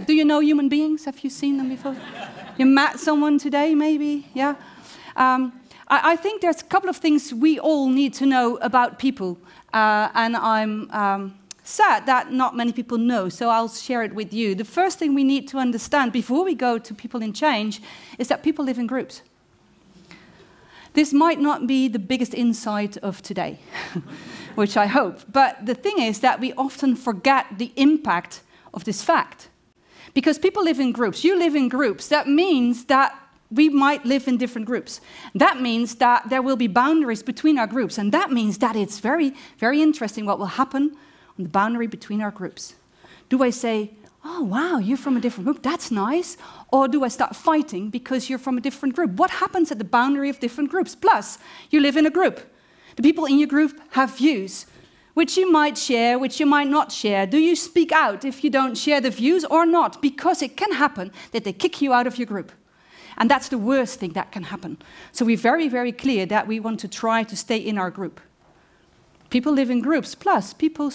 Do you know human beings? Have you seen them before? You met someone today, maybe? Yeah. I think there's a couple of things we all need to know about people, and I'm sad that not many people know, so I'll share it with you. The first thing we need to understand before we go to people in change is that people live in groups. This might not be the biggest insight of today, which I hope, but the thing is that we often forget the impact of this fact. Because people live in groups, you live in groups, that means that we might live in different groups. That means that there will be boundaries between our groups, and that means that it's very, very interesting what will happen on the boundary between our groups. Do I say, oh wow, you're from a different group, that's nice? Or do I start fighting because you're from a different group? What happens at the boundary of different groups? Plus, you live in a group. The people in your group have views, which you might share, which you might not share. Do you speak out if you don't share the views or not? Because it can happen that they kick you out of your group. And that's the worst thing that can happen. So we're very, very clear that we want to try to stay in our group. People live in groups, plus people,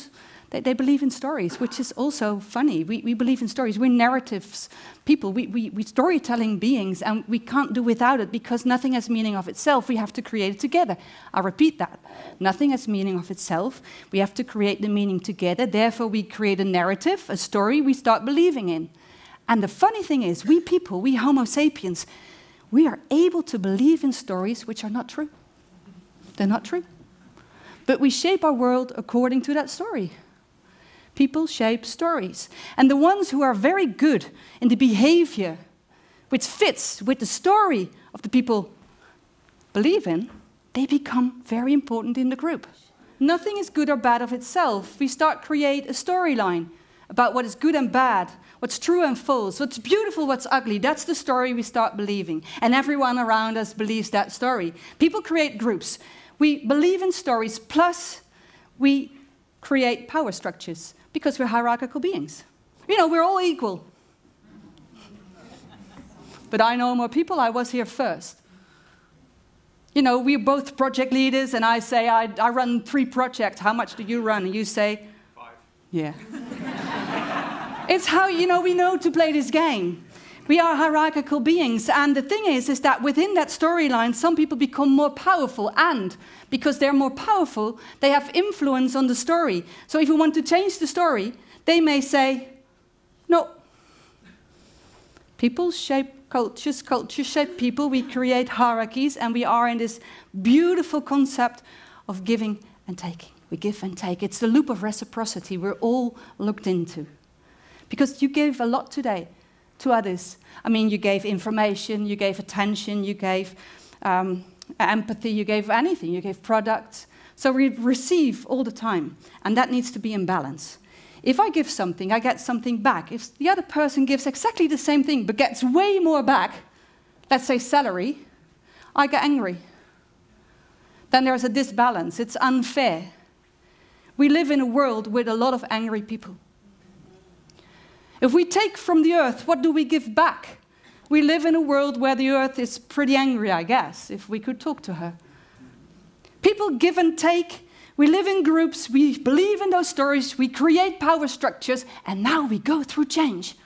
they believe in stories, which is also funny. We believe in stories. We're narratives people. We're storytelling beings, and we can't do without it because nothing has meaning of itself. We have to create it together. I'll repeat that. Nothing has meaning of itself. We have to create the meaning together. Therefore, we create a narrative, a story we start believing in. And the funny thing is, we people, we Homo sapiens, we are able to believe in stories which are not true. They're not true. But we shape our world according to that story. People shape stories. And the ones who are very good in the behavior which fits with the story of the people believe in, they become very important in the group. Nothing is good or bad of itself. We start create a storyline about what is good and bad, what's true and false, what's beautiful, what's ugly. That's the story we start believing. And everyone around us believes that story. People create groups. We believe in stories, plus we create power structures, because we're hierarchical beings. You know, we're all equal. But I know more people, I was here first. You know, we're both project leaders, and I say, I run 3 projects. How much do you run? And you say? 5. Yeah. It's how, you know, we know to play this game. We are hierarchical beings, and the thing is that within that storyline, some people become more powerful, and because they're more powerful, they have influence on the story. So if we want to change the story, they may say, no. People shape cultures, cultures shape people, we create hierarchies, and we are in this beautiful concept of giving and taking. We give and take. It's the loop of reciprocity we're all looked into. Because you gave a lot today to others. I mean, you gave information, you gave attention, you gave empathy, you gave anything, you gave products. So we receive all the time, and that needs to be in balance. If I give something, I get something back. If the other person gives exactly the same thing, but gets way more back, let's say salary, I get angry. Then there's a disbalance, it's unfair. We live in a world with a lot of angry people. If we take from the earth, what do we give back? We live in a world where the earth is pretty angry, I guess, if we could talk to her. People give and take. We live in groups. We believe in those stories. We create power structures. And now we go through change.